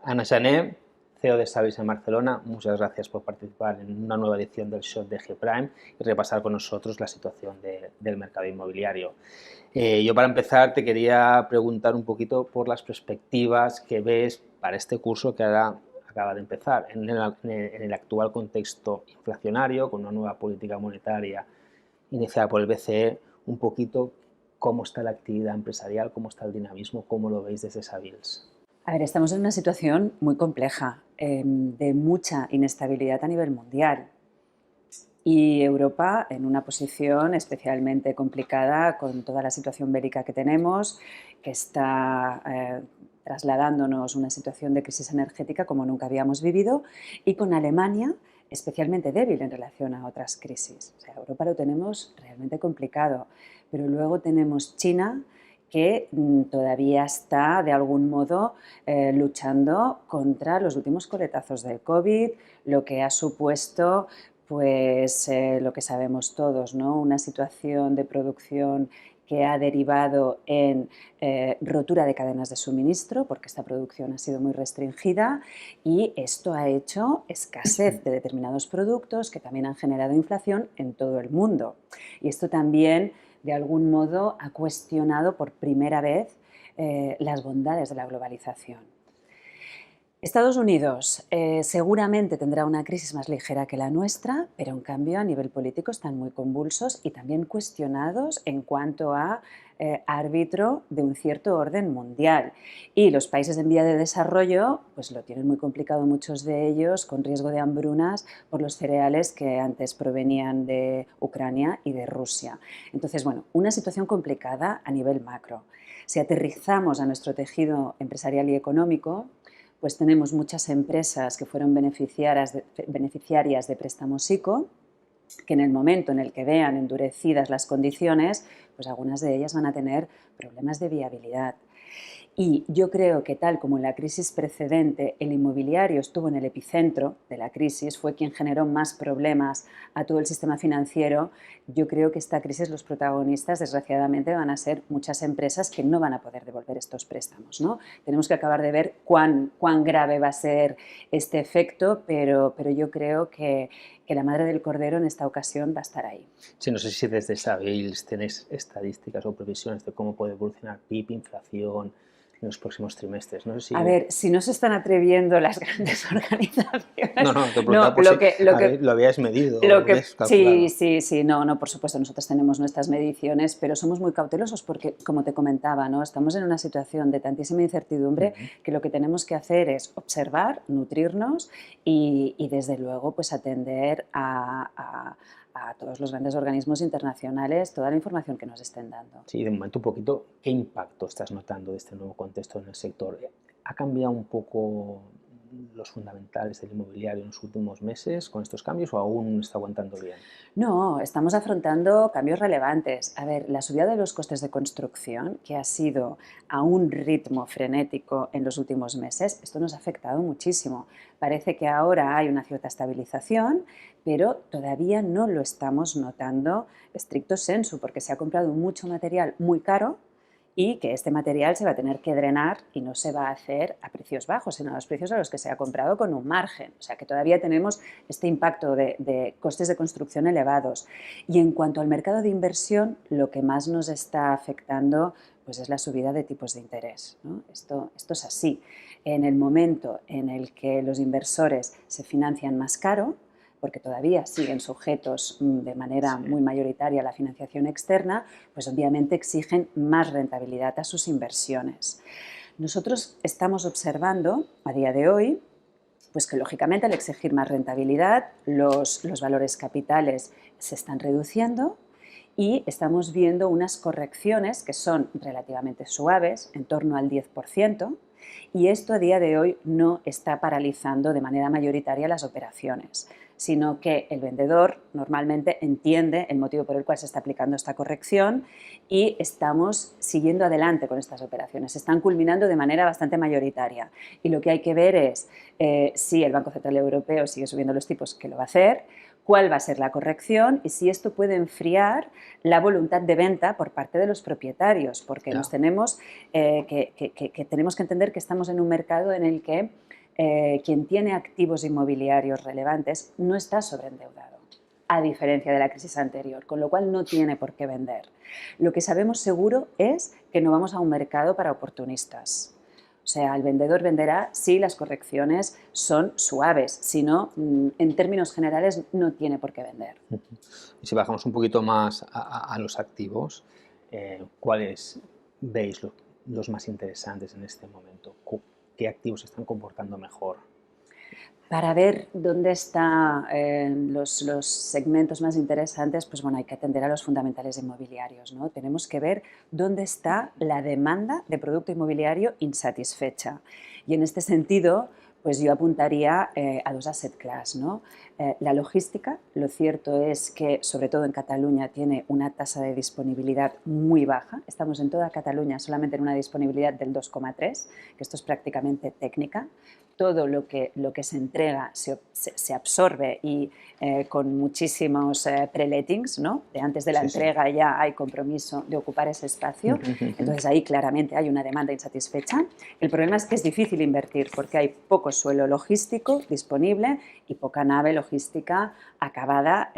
Ana Jané, CEO de Savills en Barcelona, muchas gracias por participar en una nueva edición del Shot de G-Prime y repasar con nosotros la situación del mercado inmobiliario. Yo para empezar te quería preguntar un poquito por las perspectivas que ves para este curso que ahora acaba de empezar en el actual contexto inflacionario, con una nueva política monetaria iniciada por el BCE, un poquito cómo está la actividad empresarial, cómo está el dinamismo, cómo lo veis desde Savills. A ver, estamos en una situación muy compleja, de mucha inestabilidad a nivel mundial y Europa en una posición especialmente complicada con toda la situación bélica que tenemos, que está trasladándonos una situación de crisis energética como nunca habíamos vivido, y con Alemania especialmente débil en relación a otras crisis. O sea, Europa lo tenemos realmente complicado, pero luego tenemos China, que todavía está de algún modo luchando contra los últimos coletazos del COVID, lo que ha supuesto pues lo que sabemos todos, ¿no? Una situación de producción que ha derivado en rotura de cadenas de suministro, porque esta producción ha sido muy restringida, y esto ha hecho escasez de determinados productos que también han generado inflación en todo el mundo. Y esto también, de algún modo, ha cuestionado por primera vez las bondades de la globalización. Estados Unidos seguramente tendrá una crisis más ligera que la nuestra, pero en cambio a nivel político están muy convulsos y también cuestionados en cuanto a árbitro de un cierto orden mundial. Y los países en vía de desarrollo pues lo tienen muy complicado, muchos de ellos con riesgo de hambrunas por los cereales que antes provenían de Ucrania y de Rusia. Entonces, bueno, una situación complicada a nivel macro. Si aterrizamos a nuestro tejido empresarial y económico, pues tenemos muchas empresas que fueron beneficiarias de préstamos ICO, que en el momento en el que vean endurecidas las condiciones, pues algunas de ellas van a tener problemas de viabilidad. Y yo creo que tal como en la crisis precedente el inmobiliario estuvo en el epicentro de la crisis, fue quien generó más problemas a todo el sistema financiero, yo creo que esta crisis los protagonistas desgraciadamente van a ser muchas empresas que no van a poder devolver estos préstamos, ¿no? Tenemos que acabar de ver cuán grave va a ser este efecto, pero yo creo que la madre del cordero en esta ocasión va a estar ahí. Sí, no sé si desde Savills tenéis estadísticas o previsiones de cómo puede evolucionar PIB, inflación en los próximos trimestres. No sé si... A ver, si no se están atreviendo las grandes organizaciones... No, te No, preguntaba por si lo habíais medido, lo habíais calculado. Sí, no, por supuesto, nosotros tenemos nuestras mediciones, pero somos muy cautelosos porque, como te comentaba, ¿no? Estamos en una situación de tantísima incertidumbre que lo que tenemos que hacer es observar, nutrirnos y desde luego, pues atender a todos los grandes organismos internacionales toda la información que nos estén dando. Sí, de momento un poquito, ¿qué impacto estás notando de este nuevo contexto en el sector? ¿Ha cambiado un poco los fundamentales del inmobiliario en los últimos meses con estos cambios o aún está aguantando bien? No, estamos afrontando cambios relevantes. A ver, la subida de los costes de construcción, que ha sido a un ritmo frenético en los últimos meses, esto nos ha afectado muchísimo. Parece que ahora hay una cierta estabilización, pero todavía no lo estamos notando stricto sensu, porque se ha comprado mucho material muy caro y que este material se va a tener que drenar y no se va a hacer a precios bajos, sino a los precios a los que se ha comprado con un margen. O sea que todavía tenemos este impacto de costes de construcción elevados. Y en cuanto al mercado de inversión, lo que más nos está afectando pues es la subida de tipos de interés, ¿no? Esto es así. En el momento en el que los inversores se financian más caro, porque todavía siguen sujetos de manera muy mayoritaria a la financiación externa, pues obviamente exigen más rentabilidad a sus inversiones. Nosotros estamos observando a día de hoy pues que lógicamente al exigir más rentabilidad los valores capitales se están reduciendo y estamos viendo unas correcciones que son relativamente suaves, en torno al 10%, y esto a día de hoy no está paralizando de manera mayoritaria las operaciones, sino que el vendedor normalmente entiende el motivo por el cual se está aplicando esta corrección y estamos siguiendo adelante con estas operaciones. Se están culminando de manera bastante mayoritaria y lo que hay que ver es si el Banco Central Europeo sigue subiendo los tipos, que lo va a hacer, cuál va a ser la corrección y si esto puede enfriar la voluntad de venta por parte de los propietarios, porque nos tenemos, tenemos que entender que estamos en un mercado en el que quien tiene activos inmobiliarios relevantes no está sobreendeudado, a diferencia de la crisis anterior, con lo cual no tiene por qué vender. Lo que sabemos seguro es que no vamos a un mercado para oportunistas. O sea, el vendedor venderá si las correcciones son suaves, si no, en términos generales, no tiene por qué vender. Y si bajamos un poquito más a los activos, ¿cuáles veis los más interesantes en este momento? ¿Qué activos se están comportando mejor? Para ver dónde están los segmentos más interesantes, pues bueno, hay que atender a los fundamentales inmobiliarios, ¿no? Tenemos que ver dónde está la demanda de producto inmobiliario insatisfecha. Y en este sentido, pues yo apuntaría a dos asset class, ¿no? La logística, lo cierto es que, sobre todo en Cataluña, tiene una tasa de disponibilidad muy baja. Estamos en toda Cataluña solamente en una disponibilidad del 2,3, que esto es prácticamente técnica. Todo lo que se entrega se absorbe y con muchísimos pre-lettings, ¿no? De antes de la entrega ya hay compromiso de ocupar ese espacio. Entonces ahí claramente hay una demanda insatisfecha. El problema es que es difícil invertir porque hay poco suelo logístico disponible y poca nave logística acabada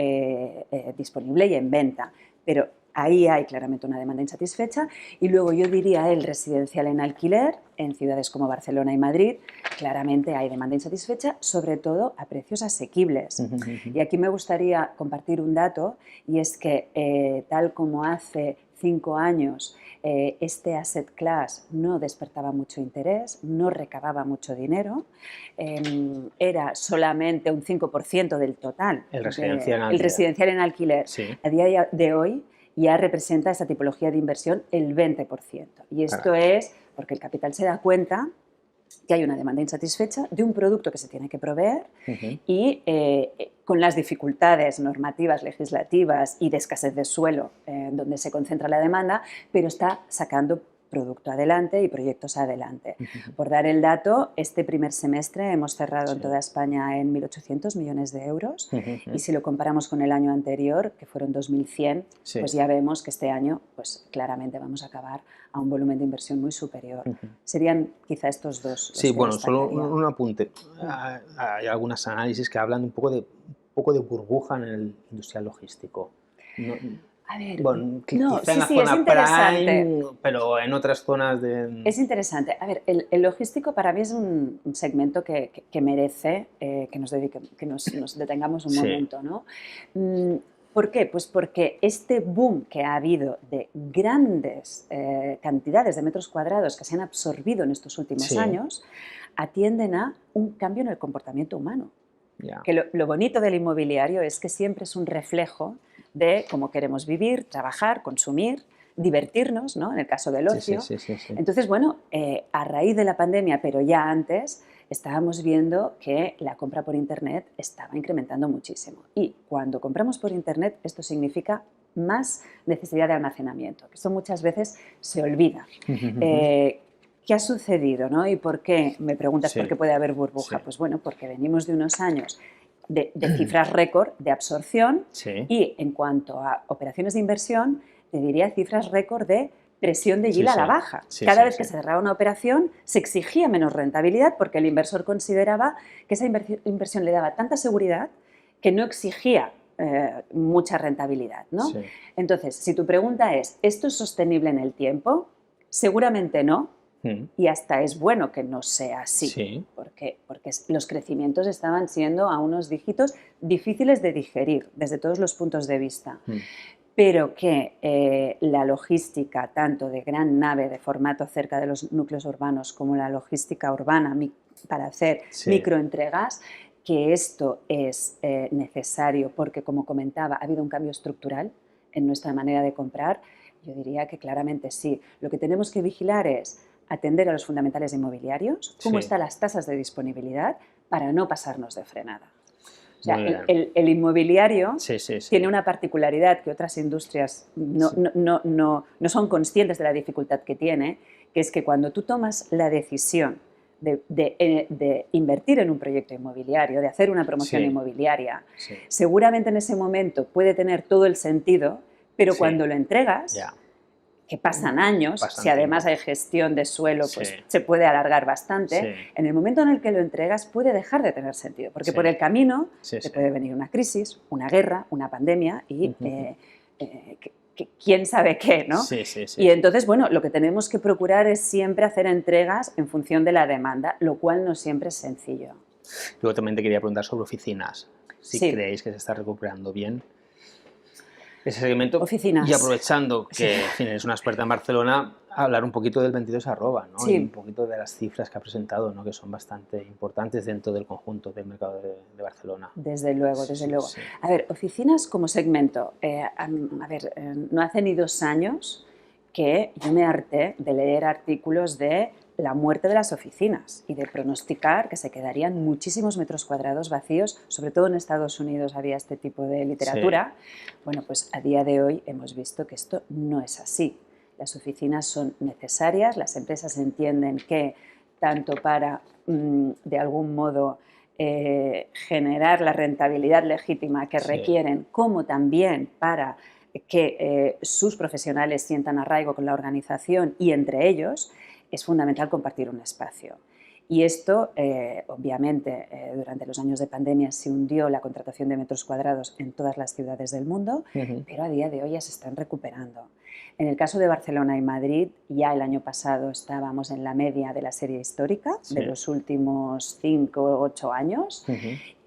disponible y en venta. Pero ahí hay claramente una demanda insatisfecha y luego yo diría el residencial en alquiler en ciudades como Barcelona y Madrid, claramente hay demanda insatisfecha, sobre todo a precios asequibles. Y aquí me gustaría compartir un dato y es que tal como hace 5 años este asset class no despertaba mucho interés, no recababa mucho dinero, era solamente un 5% del total. El residencial en alquiler. El residencial en alquiler. Sí. A día de hoy ya representa esta tipología de inversión el 20%. Y esto es porque el capital se da cuenta que hay una demanda insatisfecha de un producto que se tiene que proveer y con las dificultades normativas, legislativas y de escasez de suelo donde se concentra la demanda, pero está sacando producto adelante y proyectos adelante. Por dar el dato, este primer semestre hemos cerrado en toda España en 1.800 millones de euros y si lo comparamos con el año anterior, que fueron 2.100, pues ya vemos que este año pues claramente vamos a acabar a un volumen de inversión muy superior. Serían quizá estos dos. Sí, bueno, solo un apunte. Hay algunos análisis que hablan un poco de burbuja en el industrial logístico. No, a ver, bueno, quizá en la zona prime, pero en otras zonas de... Es interesante. A ver, el logístico para mí es un segmento que merece que nos detengamos un momento, ¿no? ¿Por qué? Pues porque este boom que ha habido de grandes cantidades de metros cuadrados que se han absorbido en estos últimos años atienden a un cambio en el comportamiento humano. Que lo bonito del inmobiliario es que siempre es un reflejo de cómo queremos vivir, trabajar, consumir, divertirnos, ¿no? En el caso del ocio. Entonces, bueno, a raíz de la pandemia, pero ya antes, estábamos viendo que la compra por Internet estaba incrementando muchísimo. Y cuando compramos por Internet, esto significa más necesidad de almacenamiento, que esto muchas veces se olvida. ¿Qué ha sucedido, no? ¿Y por qué? Me preguntas por qué puede haber burbuja. Pues bueno, porque venimos de unos años de cifras récord de absorción y en cuanto a operaciones de inversión, te diría cifras récord de presión de yield a la baja. Cada vez que se cerraba una operación se exigía menos rentabilidad porque el inversor consideraba que esa inversión le daba tanta seguridad que no exigía mucha rentabilidad, ¿no? Entonces, si tu pregunta es, ¿esto es sostenible en el tiempo? Seguramente no. Y hasta es bueno que no sea así, porque los crecimientos estaban siendo a unos dígitos difíciles de digerir desde todos los puntos de vista. Pero que la logística, tanto de gran nave de formato cerca de los núcleos urbanos como la logística urbana para hacer microentregas, que esto es necesario porque, como comentaba, ha habido un cambio estructural en nuestra manera de comprar, yo diría que claramente sí. Lo que tenemos que vigilar es atender a los fundamentales inmobiliarios, cómo están las tasas de disponibilidad para no pasarnos de frenada. O sea, el inmobiliario tiene una particularidad que otras industrias no son conscientes de la dificultad que tiene, que es que cuando tú tomas la decisión de invertir en un proyecto inmobiliario, de hacer una promoción Sí. inmobiliaria, Sí. seguramente en ese momento puede tener todo el sentido, pero Sí. cuando lo entregas, Ya. que pasan años, Pasan si además tiempo. hay gestión de suelo, pues Sí. se puede alargar bastante, Sí. en el momento en el que lo entregas puede dejar de tener sentido, porque Sí. por el camino Sí, te sí. puede venir una crisis, una guerra, una pandemia y Ujú. quién sabe qué, ¿no? Sí, sí, sí. Y entonces, bueno, lo que tenemos que procurar es siempre hacer entregas en función de la demanda, lo cual no siempre es sencillo. Luego también te quería preguntar sobre oficinas, si Sí. creéis que se está recuperando bien ese segmento. Oficinas. Y aprovechando Sí. que en fin, eres una experta en Barcelona, hablar un poquito del 22 arroba, ¿no? Sí. Y un poquito de las cifras que ha presentado, ¿no? Que son bastante importantes dentro del conjunto del mercado de Barcelona. Desde luego, Sí, desde sí, luego. sí. A ver, oficinas como segmento. No hace ni 2 años que yo me harté de leer artículos de la muerte de las oficinas y de pronosticar que se quedarían muchísimos metros cuadrados vacíos, sobre todo en Estados Unidos había este tipo de literatura. Sí. Bueno, pues a día de hoy hemos visto que esto no es así. Las oficinas son necesarias, las empresas entienden que tanto para, de algún modo, generar la rentabilidad legítima que requieren, como también para que sus profesionales sientan arraigo con la organización y entre ellos, es fundamental compartir un espacio. Y esto, obviamente, durante los años de pandemia se hundió la contratación de metros cuadrados en todas las ciudades del mundo, pero a día de hoy ya se están recuperando. En el caso de Barcelona y Madrid, ya el año pasado estábamos en la media de la serie histórica de los últimos 5 o 8 años.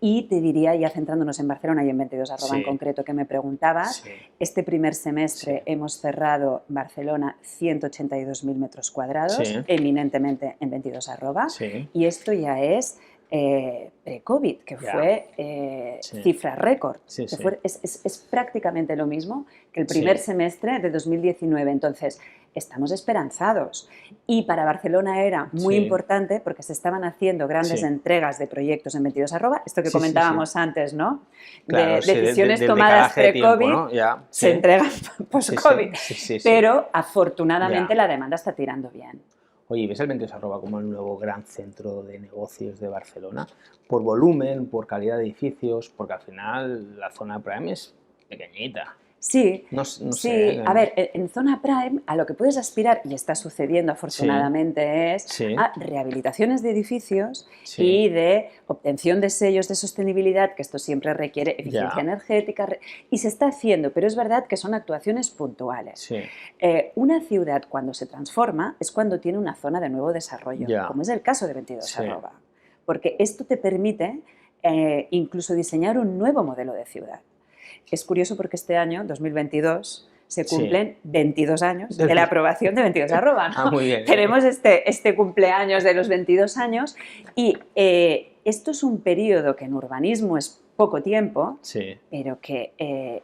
Y te diría, ya centrándonos en Barcelona y en 22 arroba en concreto que me preguntabas, este primer semestre hemos cerrado Barcelona 182.000 metros cuadrados, eminentemente en 22 arroba, y esto ya es pre-COVID, que fue cifra récord. Es prácticamente lo mismo que el primer semestre de 2019. Entonces, estamos esperanzados. Y para Barcelona era muy importante porque se estaban haciendo grandes entregas de proyectos en 22 arroba, esto que comentábamos antes, ¿no? Claro, de decisiones tomadas pre-COVID, ¿no? se entregan post-COVID. Pero afortunadamente ya. la demanda está tirando bien. Oye, ¿ves el 22 arroba como el nuevo gran centro de negocios de Barcelona? Por volumen, por calidad de edificios, porque al final la zona Prime es pequeñita. Sí, no sí. sé. A ver, en zona Prime a lo que puedes aspirar, y está sucediendo afortunadamente, es a rehabilitaciones de edificios y de obtención de sellos de sostenibilidad, que esto siempre requiere eficiencia energética, y se está haciendo, pero es verdad que son actuaciones puntuales. Una ciudad cuando se transforma es cuando tiene una zona de nuevo desarrollo, como es el caso de 22 arroba, porque esto te permite incluso diseñar un nuevo modelo de ciudad. Es curioso porque este año, 2022, se cumplen 22 años de la aprobación de 22 arroba, ¿no? Muy bien. Tenemos este cumpleaños de los 22 años y esto es un periodo que en urbanismo es poco tiempo, pero que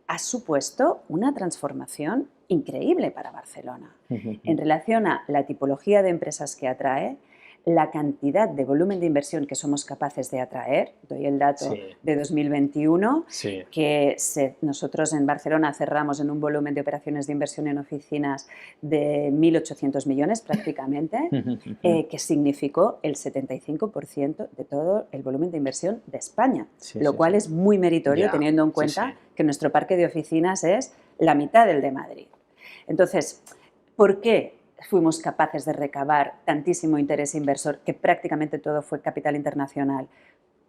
ha supuesto una transformación increíble para Barcelona en relación a la tipología de empresas que atrae, la cantidad de volumen de inversión que somos capaces de atraer. Doy el dato de 2021, que nosotros en Barcelona cerramos en un volumen de operaciones de inversión en oficinas de 1.800 millones prácticamente, que significó el 75% de todo el volumen de inversión de España, lo cual es muy meritorio teniendo en cuenta que nuestro parque de oficinas es la mitad del de Madrid. Entonces, ¿por qué fuimos capaces de recabar tantísimo interés inversor, que prácticamente todo fue capital internacional,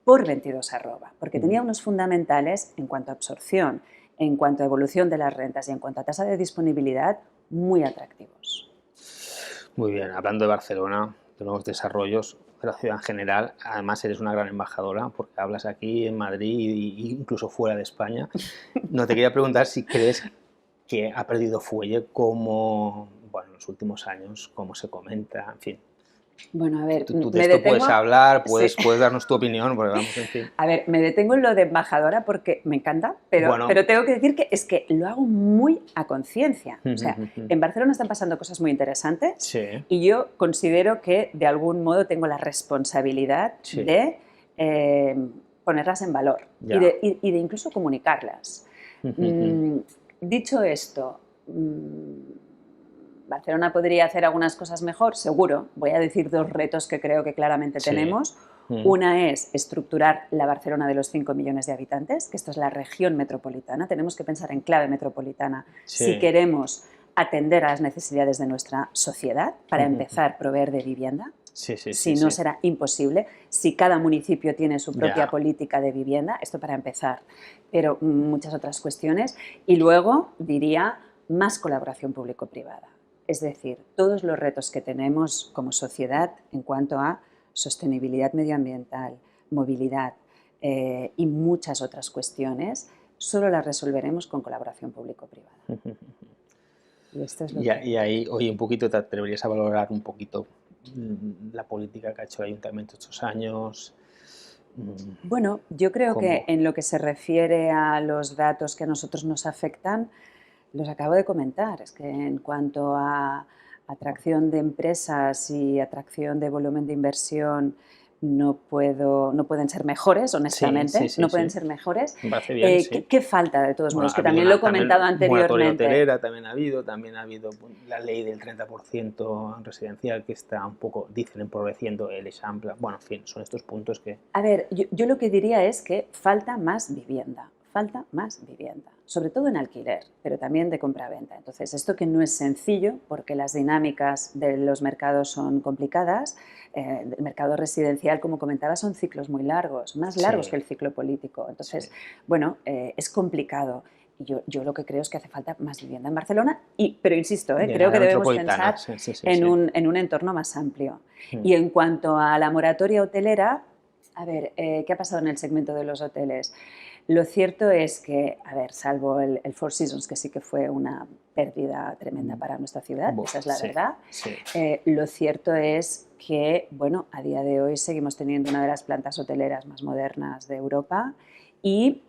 por 22 arroba? Porque tenía unos fundamentales en cuanto a absorción, en cuanto a evolución de las rentas y en cuanto a tasa de disponibilidad muy atractivos. Muy bien, hablando de Barcelona, de nuevos desarrollos de la ciudad en general, además eres una gran embajadora porque hablas aquí en Madrid e incluso fuera de España. No te quería preguntar si crees que ha perdido fuelle como, bueno, en los últimos años, como se comenta, en fin. Bueno, a ver, Tú de esto puedes hablar, puedes darnos tu opinión, porque vamos, en fin. A ver, me detengo en lo de embajadora porque me encanta, pero tengo que decir que lo hago muy a conciencia. O sea, en Barcelona están pasando cosas muy interesantes y yo considero que de algún modo tengo la responsabilidad de ponerlas en valor y de incluso comunicarlas. Dicho esto, ¿Barcelona podría hacer algunas cosas mejor? Seguro. Voy a decir dos retos que creo que claramente tenemos. Una es estructurar la Barcelona de los 5 millones de habitantes, que esto es la región metropolitana. Tenemos que pensar en clave metropolitana si queremos atender a las necesidades de nuestra sociedad, para empezar, proveer de vivienda. Si no, será imposible. Si cada municipio tiene su propia política de vivienda, esto para empezar, pero muchas otras cuestiones. Y luego, diría, más colaboración público-privada. Es decir, todos los retos que tenemos como sociedad en cuanto a sostenibilidad medioambiental, movilidad y muchas otras cuestiones, solo las resolveremos con colaboración público-privada. Y esto es lo que... ahí, oye, un poquito te atreverías a valorar un poquito la política que ha hecho el Ayuntamiento estos años. Bueno, yo creo que en lo que se refiere a los datos que a nosotros nos afectan, los acabo de comentar. Es que en cuanto a atracción de empresas y atracción de volumen de inversión, no pueden ser mejores, honestamente, no pueden ser mejores. Me parece bien, ¿Qué falta, de todos modos? Que también lo he comentado anteriormente. Hotelera también ha habido la ley del 30% residencial que está un poco, dicen, empobreciendo el Eixample. Bueno, en fin, son estos puntos que... A ver, yo lo que diría es que falta más vivienda, sobre todo en alquiler, pero también de compra-venta. Entonces, esto que no es sencillo, porque las dinámicas de los mercados son complicadas. El mercado residencial, como comentaba, son ciclos muy largos, más largos que el ciclo político. Entonces, bueno, es complicado. Y yo lo que creo es que hace falta más vivienda en Barcelona, pero insisto, creo que debemos pensar en un entorno más amplio. Y en cuanto a la moratoria hotelera, a ver, ¿qué ha pasado en el segmento de los hoteles? Lo cierto es que, a ver, salvo el Four Seasons, que sí que fue una pérdida tremenda para nuestra ciudad, esa es la verdad, lo cierto es que, bueno, a día de hoy seguimos teniendo una de las plantas hoteleras más modernas de Europa y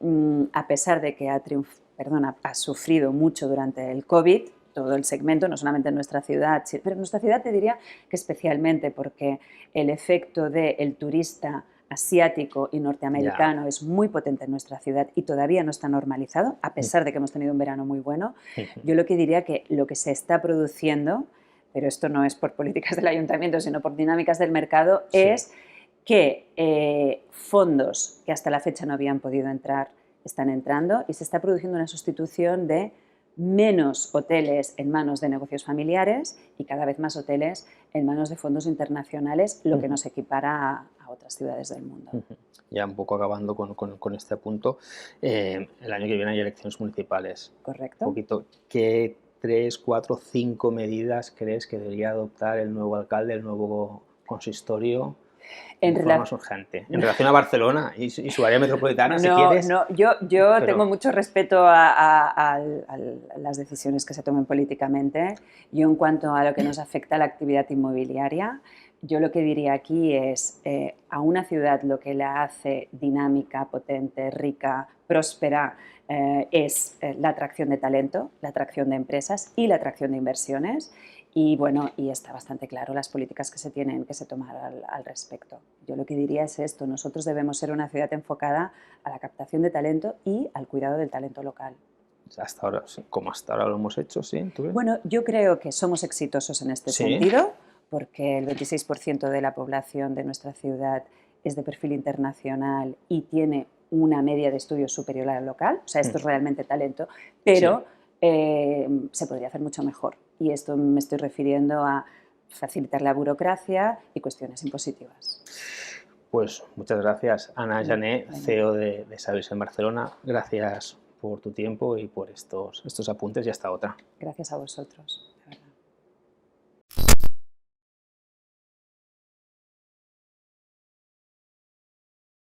a pesar de que ha sufrido mucho durante el COVID, todo el segmento, no solamente en nuestra ciudad, pero en nuestra ciudad te diría que especialmente porque el efecto del turista asiático y norteamericano es muy potente en nuestra ciudad y todavía no está normalizado, a pesar de que hemos tenido un verano muy bueno. Yo lo que diría que lo que se está produciendo, pero esto no es por políticas del ayuntamiento, sino por dinámicas del mercado, es que fondos que hasta la fecha no habían podido entrar están entrando y se está produciendo una sustitución de menos hoteles en manos de negocios familiares y cada vez más hoteles en manos de fondos internacionales, lo que nos equipara a otras ciudades del mundo. Ya un poco acabando con este punto, el año que viene hay elecciones municipales. Correcto. Un poquito, ¿qué 3, 4, 5 medidas crees que debería adoptar el nuevo alcalde, el nuevo consistorio? En relación a Barcelona y su área metropolitana, si quieres. No, yo tengo mucho respeto a las decisiones que se tomen políticamente. Yo, en cuanto a lo que nos afecta a la actividad inmobiliaria, yo lo que diría aquí es a una ciudad lo que la hace dinámica, potente, rica, próspera, es la atracción de talento, la atracción de empresas y la atracción de inversiones. Y bueno, y está bastante claro las políticas que se tienen que tomar al respecto. Yo lo que diría es esto: nosotros debemos ser una ciudad enfocada a la captación de talento y al cuidado del talento local. Hasta ahora, como hasta ahora lo hemos hecho, ¿sí? ¿Tú ves? Bueno, yo creo que somos exitosos en este sentido, porque el 26% de la población de nuestra ciudad es de perfil internacional y tiene una media de estudios superior al local. O sea, esto es realmente talento, pero se podría hacer mucho mejor. Y esto me estoy refiriendo a facilitar la burocracia y cuestiones impositivas. Pues muchas gracias, Ana Jané, CEO de Savills en Barcelona. Gracias por tu tiempo y por estos apuntes y hasta otra. Gracias a vosotros.